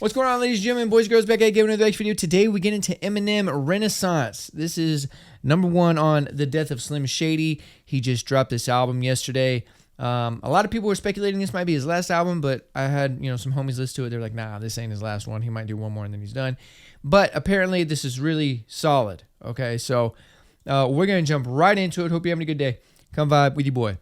What's going on, ladies and gentlemen, boys and girls, back at giving another video. Today we get into Eminem Renaissance. This is #1 on the death of Slim Shady. He just dropped this album yesterday. A lot of people were speculating this might be his last album, but I had some homies listen to it. They're like, nah, this ain't his last one. He might do one more and then he's done. But apparently this is really solid. Okay, so we're gonna jump right into it. Hope you're having a good day. Come vibe with your boy.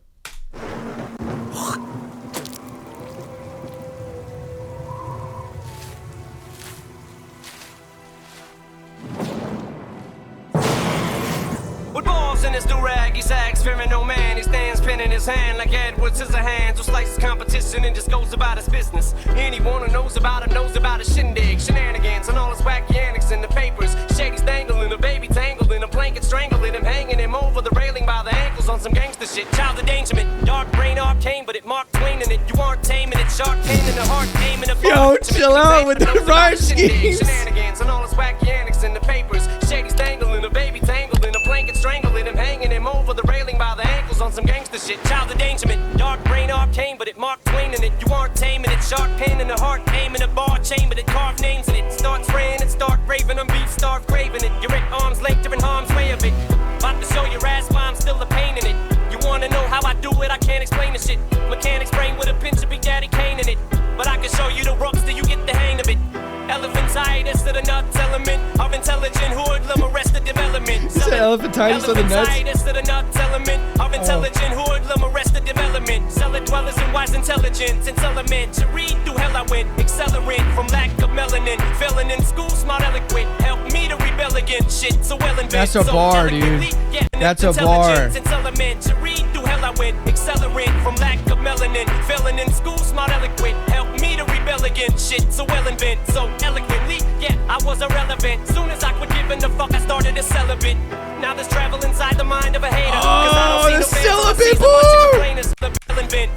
In his do-rag, he sags, fearing no man. He stands pen in his hand like Edward Scissorhands, who slices competition and just goes about his business. Anyone who knows about him knows about his shindig, shenanigans, and all his wacky antics in the papers. Shady's dangling, a baby tangled in a blanket, strangling him, hanging him over the railing by the ankles on some gangster shit. Child endangerment, dark brain arcane, but it Mark Twain in it. You aren't taming it, shark pain in the heart, aiming a yo, chill out with the rhyme schemes. Shenanigans, and all his wacky antics in the papers. Shady's dangling, a baby tangled in a blanket, strangling him, hanging him over the railing by the ankles on some gangster shit. Child endangerment, dark brain arcane, but it Mark Twain in it. You aren't taming it, shark pain in the heart, aiming a bar chamber that carved names in it. Start spraying and start raving, I'm beef, start craving it. You're at arm's length, different harm's way of it. About to show your ass why I'm still a pain in it. You wanna know how I do it? I can't explain the shit. Mechanics brain with a pinch of Big Daddy Kane in it. But I can show you the ropes till you get the hang of it. Elephantitis to the nuts element of intelligent hoodlum, arrested development. You said elephantitis to the nuts? Elephantitis to the nuts element of intelligent hoodlum, arrested development. Cellar dwellers and wise intelligence. It's elementary, through hell I went. Accelerant from lack of melanin. Failing in school, smart eloquent. Help me to rebel against shit. So well invented. That's a bar, dude. That's a bar. It's elementary, through hell I went. Accelerant from lack of melanin. Failing in school, smart eloquent. Help me to rebel against shit. So well invented. So eloquently, yeah, I was irrelevant. Soon as I quit giving the fuck, I started a celibate. Now there's travel inside the mind of a hater. Oh, the celibate boy!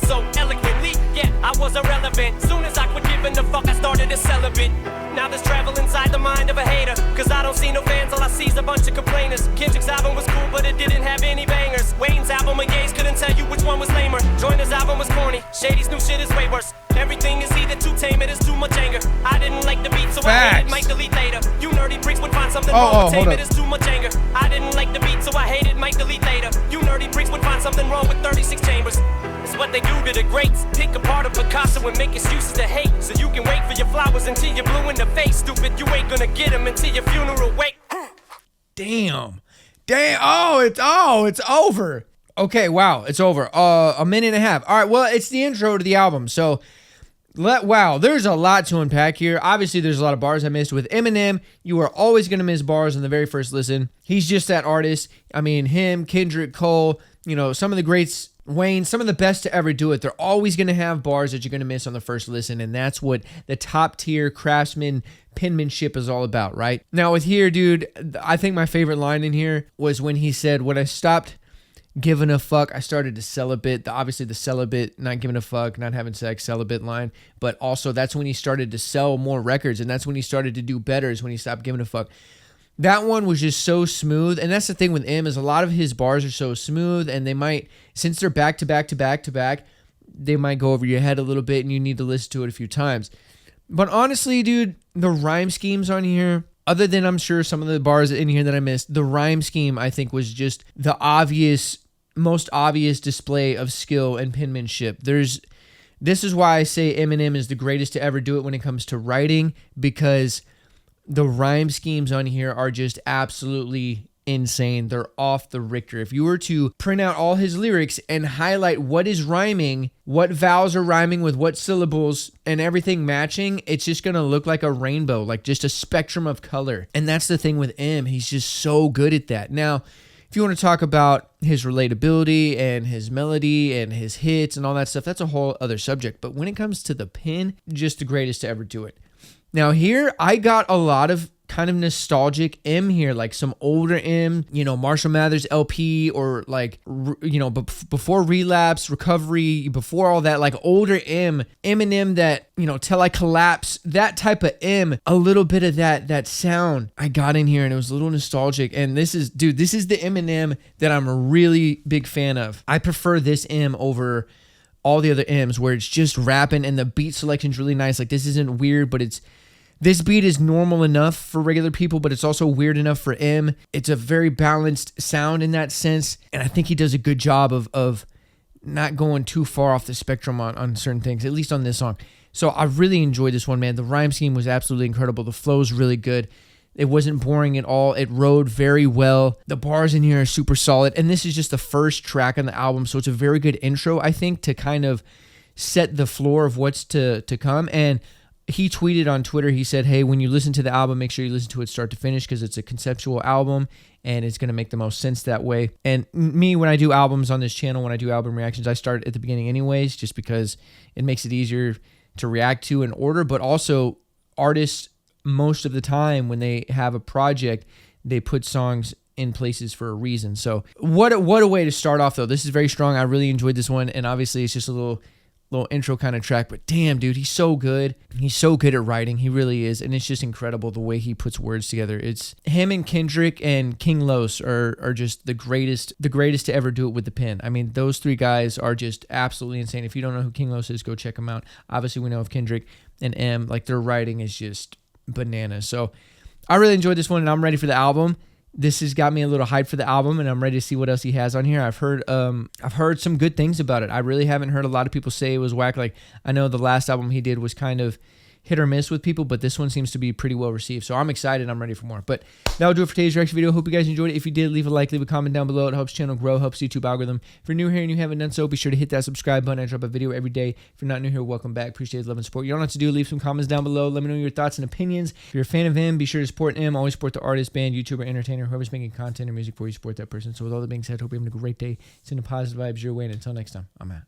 So eloquently, yeah, I was irrelevant. Soon as I quit giving the fuck, I started a celibate. Now there's travel inside the mind of a hater. Cause I don't see no fans, all I see is a bunch of complainers. Kendrick's album was cool, but it didn't have any bangers. Wayne's album of Ye's couldn't tell you which one was lamer. Joyner's album was corny. Shady's new shit is way worse. Everything is either too tame, it is too much anger. I didn't like the beat, so I hated, might delete later. You nerdy freaks would find something wrong with tame, it is too much anger. I didn't like the beat, so I hated, might delete later. You nerdy freaks would find something wrong with 36 chambers. It's what they do to the greats. Pick apart a Picasso and make excuses to hate. So you can wait for your flowers until you're blue in the face. Stupid, you ain't gonna get them until your funeral wait. Damn. It's over. Okay, wow, it's over. A minute and a half. All right, well, it's the intro to the album. So, wow, there's a lot to unpack here. Obviously, there's a lot of bars I missed. With Eminem, you are always going to miss bars on the very first listen. He's just that artist. I mean, him, Kendrick, Cole, some of the greats, Wayne, some of the best to ever do it. They're always going to have bars that you're going to miss on the first listen, and that's what the top-tier craftsman penmanship is all about, right? Now, with here, dude, I think my favorite line in here was when he said, when I stopped giving a fuck, I started to celibate. Obviously the celibate, not giving a fuck, not having sex, celibate line. But also that's when he started to sell more records, and that's when he started to do better, is when he stopped giving a fuck. That one was just so smooth. And that's the thing with him, is a lot of his bars are so smooth, and they might, since they're back to back to back to back, they might go over your head a little bit and you need to listen to it a few times. But honestly, dude, the rhyme schemes on here, other than I'm sure some of the bars in here that I missed, the rhyme scheme I think was just the most obvious display of skill and penmanship. This is why I say Eminem is the greatest to ever do it when it comes to writing, because the rhyme schemes on here are just absolutely insane. They're off the Richter. If you were to print out all his lyrics and highlight what is rhyming, what vowels are rhyming with what syllables, and everything matching, it's just gonna look like a rainbow, like just a spectrum of color. And that's the thing with M. He's just so good at that. Now, if you want to talk about his relatability and his melody and his hits and all that stuff, that's a whole other subject. But when it comes to the pen, just the greatest to ever do it. Now here, I got a lot of kind of nostalgic M here, like some older M, Marshall Mathers LP, or like, before Relapse, Recovery, before all that, like older Eminem that, Till I Collapse, that type of M, a little bit of that sound I got in here, and it was a little nostalgic. And this is the Eminem that I'm a really big fan of. I prefer this M over all the other M's, where it's just rapping and the beat selection's really nice. Like, this isn't weird, but it's This beat is normal enough for regular people, but it's also weird enough for M. It's a very balanced sound in that sense, and I think he does a good job of not going too far off the spectrum on certain things, at least on this song. So I really enjoyed this one, man. The rhyme scheme was absolutely incredible. The flow's really good. It wasn't boring at all. It rode very well. The bars in here are super solid, and this is just the first track on the album, so it's a very good intro, I think, to kind of set the floor of what's to come. And he tweeted on Twitter, he said, hey, when you listen to the album, make sure you listen to it start to finish because it's a conceptual album and it's going to make the most sense that way. And me, when I do albums on this channel, when I do album reactions, I start at the beginning anyways, just because it makes it easier to react to in order. But also, artists, most of the time when they have a project, they put songs in places for a reason. So what a way to start off, though. This is very strong. I really enjoyed this one, and obviously it's just a little intro kind of track, but damn, dude, he's so good. He's so good at writing. He really is, and it's just incredible the way he puts words together. It's him and Kendrick and King Los are just the greatest to ever do it with the pen. I mean, those three guys are just absolutely insane. If you don't know who King Los is, go check him out. Obviously, we know of Kendrick and M. Like, their writing is just bananas. So I really enjoyed this one, and I'm ready for the album. This has got me a little hyped for the album, and I'm ready to see what else he has on here. I've heard some good things about it. I really haven't heard a lot of people say it was whack. Like, I know the last album he did was kind of hit or miss with people, but this one seems to be pretty well received. So I'm excited. I'm ready for more. But that'll do it for today's reaction video. Hope you guys enjoyed it. If you did, leave a like, leave a comment down below. It helps the channel grow, helps the YouTube algorithm. If you're new here and you haven't done so, be sure to hit that subscribe button. I drop a video every day. If you're not new here, welcome back. Appreciate the love and support. You don't have to do. Leave some comments down below. Let me know your thoughts and opinions. If you're a fan of him, be sure to support him. Always support the artist, band, YouTuber, entertainer, whoever's making content or music for you. Support that person. So with all that being said, hope you're having a great day. Sending positive vibes your way. And until next time, I'm out.